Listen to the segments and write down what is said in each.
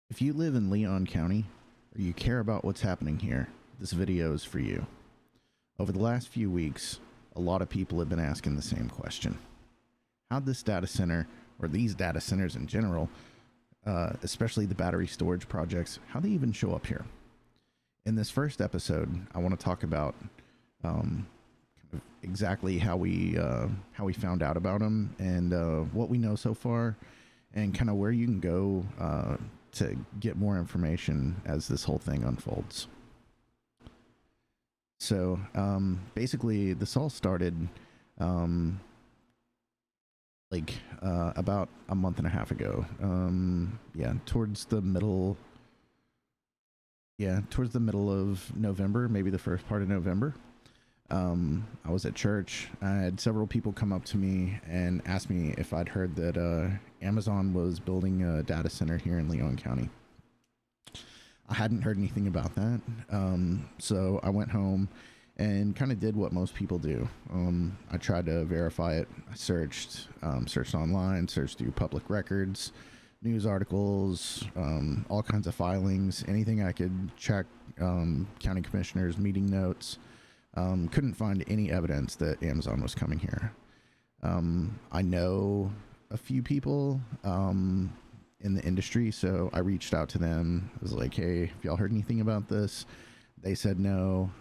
If you live in Leon County, or you care about what's happening here, this video is for you. Over the last few weeks, a lot of people have been asking the same question. How'd this data center, or these data centers in general, especially the battery storage projects, how they even show up here? In this first episode, I want to talk about exactly how we found out about them and what we know so far, and kind of where you can go to get more information as this whole thing unfolds. So basically, this all started about a month and a half ago. Towards the middle of November, maybe the first part of November. I was at church. I had several people come up to me and ask me if I'd heard that Amazon was building a data center here in Leon County. I hadn't heard anything about that. So I went home and kind of did what most people do. I tried to verify it. I searched online, searched through public records, news articles, all kinds of filings, anything I could check, county commissioners, meeting notes. Couldn't find any evidence that Amazon was coming here. I know a few people in the industry, so I reached out to them. I was like, hey, have y'all heard anything about this? They said no.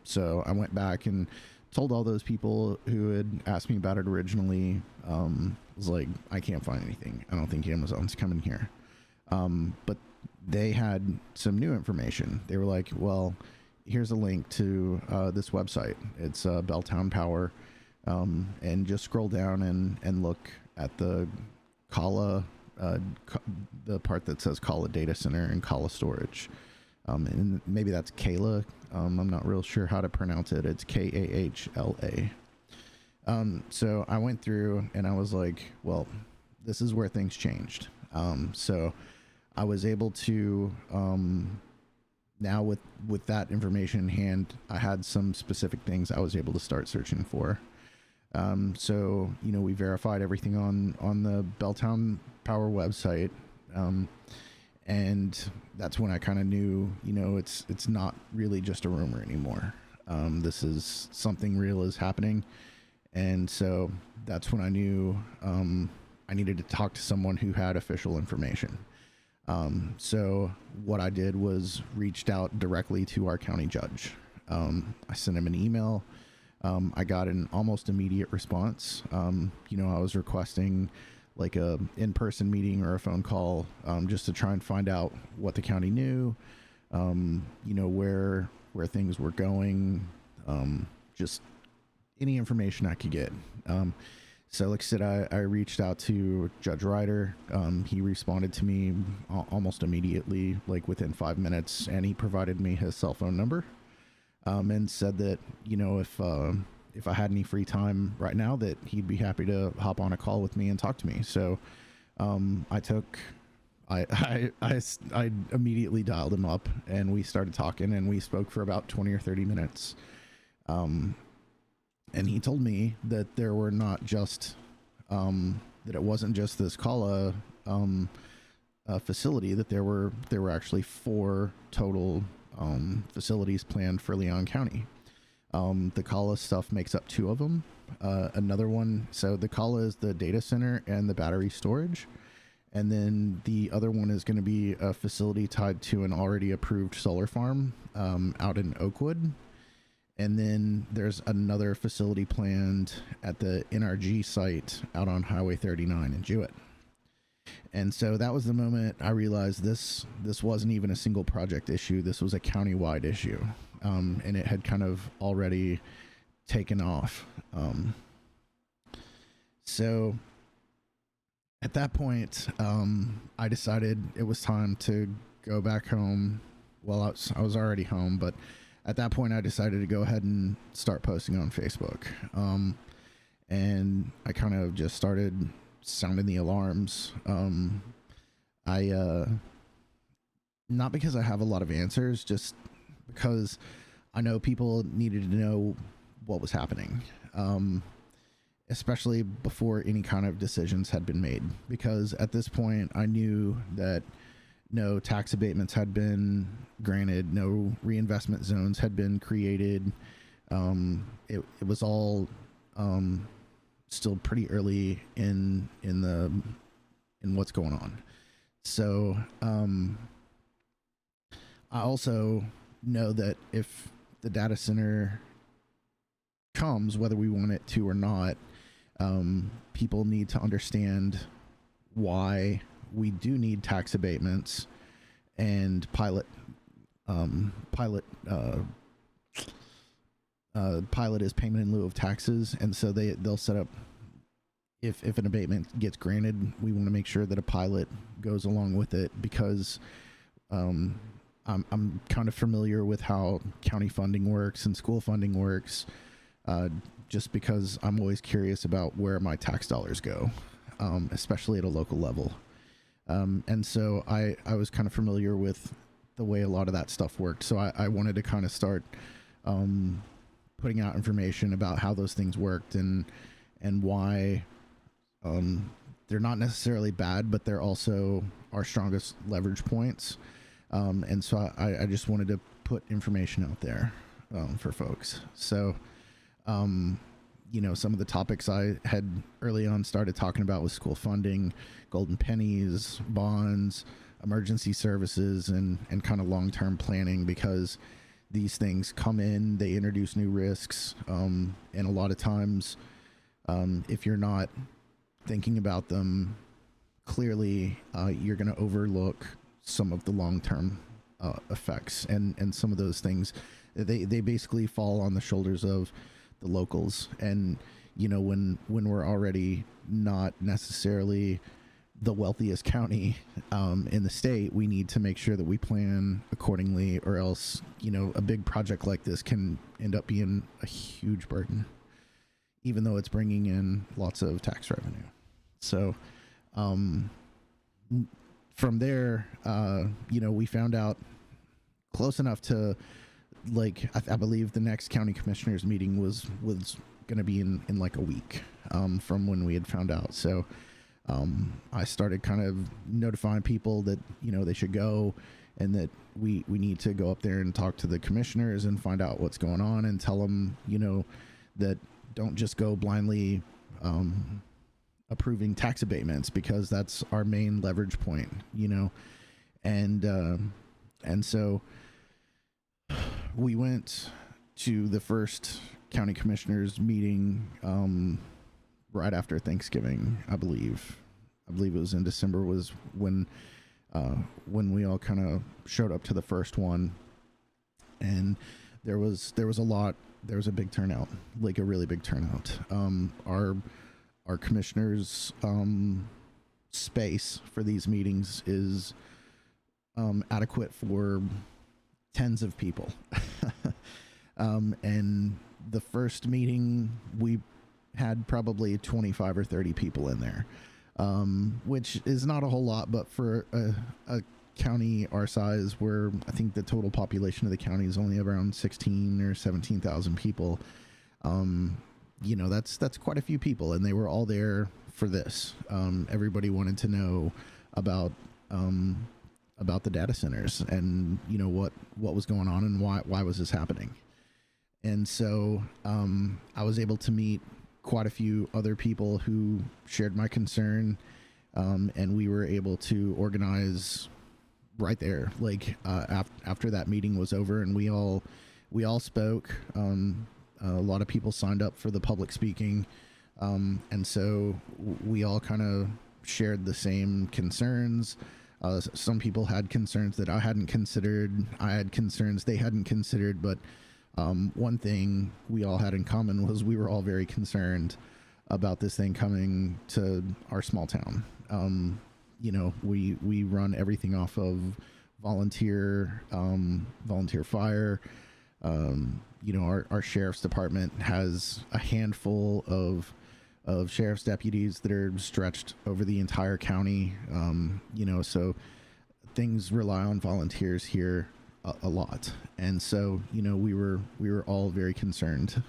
So I went back and told all those people who had asked me about it originally. I was like, I can't find anything. I don't think Amazon's coming here. But they had some new information. They were like, well, here's a link to this website. It's Belltown Power. And just scroll down and look at the Kala, the part that says Kala Data Center and Kala Storage. And maybe that's Kala. I'm not real sure how to pronounce it. It's Kahla. So I went through and I was like, well, this is where things changed. So I was able to, now with that information in hand, I had some specific things I was able to start searching for. So, we verified everything on the Belltown Power website. And that's when I kind of knew, it's not really just a rumor anymore. This is something real is happening. And so that's when I knew, I needed to talk to someone who had official information. So what I did was reached out directly to our county judge. I sent him an email. I got an almost immediate response. I was requesting like a in-person meeting or a phone call, just to try and find out what the county knew, where things were going, just any information I could get. So like I said, I reached out to Judge Ryder. He responded to me almost immediately, like within 5 minutes, and he provided me his cell phone number, and said that, if I had any free time right now, that he'd be happy to hop on a call with me and talk to me. So I immediately dialed him up and we started talking, and we spoke for about 20 or 30 minutes. And he told me that there were not just, that it wasn't just this Kala facility, that there were actually 4 total facilities planned for Leon County. The Kala stuff makes up 2 of them. Another one, so the Kala is the data center and the battery storage. And then the other one is going to be a facility tied to an already approved solar farm out in Oakwood. And then there's another facility planned at the NRG site out on Highway 39 in Jewett. And so that was the moment I realized this wasn't even a single project issue. This was a countywide issue. And it had kind of already taken off. So at that point, I decided it was time to go back home. Well, I was already home, but at that point I decided to go ahead and start posting on Facebook. And I kind of just started sounding the alarms. Not because I have a lot of answers, just because I know people needed to know what was happening, especially before any kind of decisions had been made. Because at this point, I knew that no tax abatements had been granted, no reinvestment zones had been created. It was all still pretty early in what's going on. So I also know that if the data center comes, whether we want it to or not, people need to understand why we do need tax abatements and pilot is payment in lieu of taxes, and so they'll set up, if an abatement gets granted, we want to make sure that a pilot goes along with it, because I'm kind of familiar with how county funding works and school funding works, just because I'm always curious about where my tax dollars go, especially at a local level. And so I was kind of familiar with the way a lot of that stuff worked. So I wanted to kind of start putting out information about how those things worked and why they're not necessarily bad, but they're also our strongest leverage points. And so I just wanted to put information out there for folks. So, you know, some of the topics I had early on started talking about was school funding, golden pennies, bonds, emergency services, and kind of long-term planning, because these things come in, they introduce new risks, and a lot of times, if you're not thinking about them clearly, you're going to overlook some of the long-term effects, and some of those things, they basically fall on the shoulders of the locals. And you know, when we're already not necessarily the wealthiest county in the state, we need to make sure that we plan accordingly, or else, you know, a big project like this can end up being a huge burden, even though it's bringing in lots of tax revenue. So from there, you know, we found out close enough to, like, I believe the next county commissioners meeting was going to be in like a week from when we had found out. So I started kind of notifying people that, you know, they should go, and that we need to go up there and talk to the commissioners and find out what's going on, and tell them, you know, that don't just go blindly approving tax abatements, because that's our main leverage point, you know. And so we went to the first county commissioners meeting right after Thanksgiving. I believe it was in December, was when we all kind of showed up to the first one, and there was a big turnout, like a really big turnout. Our commissioners space for these meetings is adequate for tens of people. And the first meeting, we had probably 25 or 30 people in there, which is not a whole lot, but for a county our size, where I think the total population of the county is only around 16 or 17,000 people, you know, that's quite a few people, and they were all there for this. Everybody wanted to know about the data centers, and, you know, what was going on, and why was this happening. And so I was able to meet quite a few other people who shared my concern, and we were able to organize right there, like after that meeting was over, and we all spoke. A lot of people signed up for the public speaking, and so we all kind of shared the same concerns. Some people had concerns that I hadn't considered. I had concerns they hadn't considered, but one thing we all had in common was we were all very concerned about this thing coming to our small town. You know, we run everything off of volunteer fire. You know, our sheriff's department has a handful of sheriff's deputies that are stretched over the entire county. You know, so things rely on volunteers here a lot. And so, you know, we were all very concerned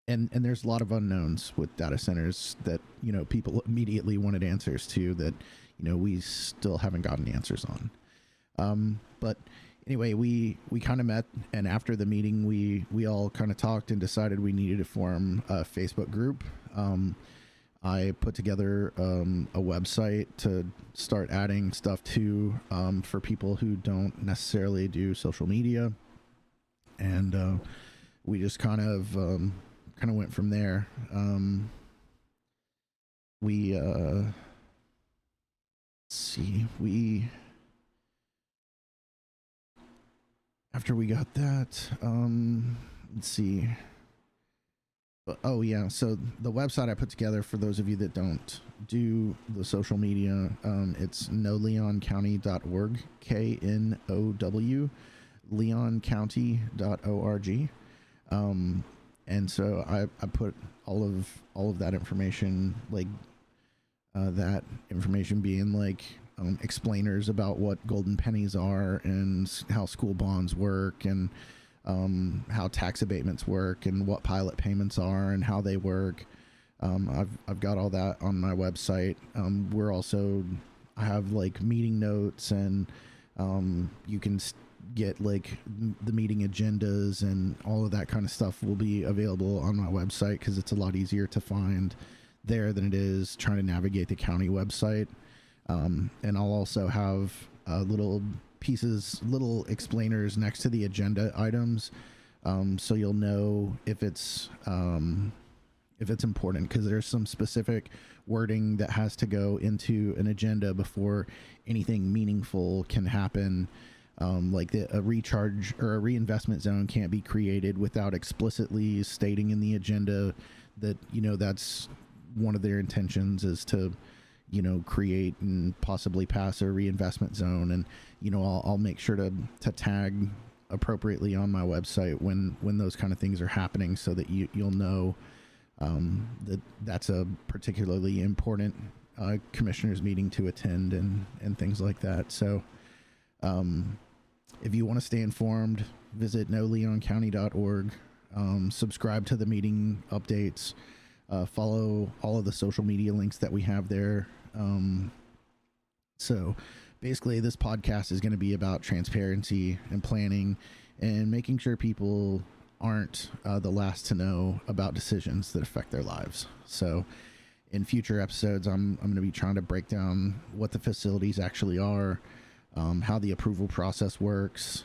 and there's a lot of unknowns with data centers that, you know, people immediately wanted answers to that, you know, we still haven't gotten answers on. But anyway, we kind of met, and after the meeting, we all kind of talked and decided we needed to form a Facebook group. I put together a website to start adding stuff to for people who don't necessarily do social media, and we just kind of went from there. We let's see, we after we got that, let's see. Oh yeah, so the website I put together, for those of you that don't do the social media, it's knowleoncounty.org, KNOW, leoncounty.org. And so I put all of that information, like that information being like explainers about what golden pennies are and how school bonds work, and how tax abatements work, and what pilot payments are and how they work. I've got all that on my website. I have like meeting notes, and you can get like the meeting agendas, and all of that kind of stuff will be available on my website, because it's a lot easier to find there than it is trying to navigate the county website. And I'll also have little explainers next to the agenda items, so you'll know if it's important, because there's some specific wording that has to go into an agenda before anything meaningful can happen. Like a recharge or a reinvestment zone can't be created without explicitly stating in the agenda that, you know, that's one of their intentions, is to, you know, create and possibly pass a reinvestment zone. And, you know, I'll make sure to tag appropriately on my website when those kind of things are happening, so that you'll know that's a particularly important commissioners meeting to attend, and things like that. So if you want to stay informed, visit knowleoncounty.org, subscribe to the meeting updates, follow all of the social media links that we have there. So basically, this podcast is going to be about transparency and planning, and making sure people aren't the last to know about decisions that affect their lives. So in future episodes, I'm going to be trying to break down what the facilities actually are, how the approval process works,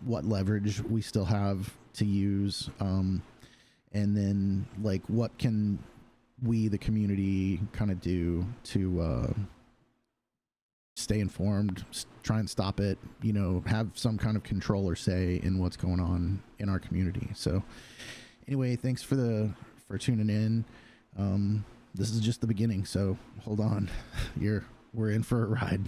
what leverage we still have to use, and then like what can we, the community, kind of do to stay informed, try and stop it, you know, have some kind of control or say in what's going on in our community. So anyway, thanks for tuning in. This is just the beginning, so hold on. We're in for a ride.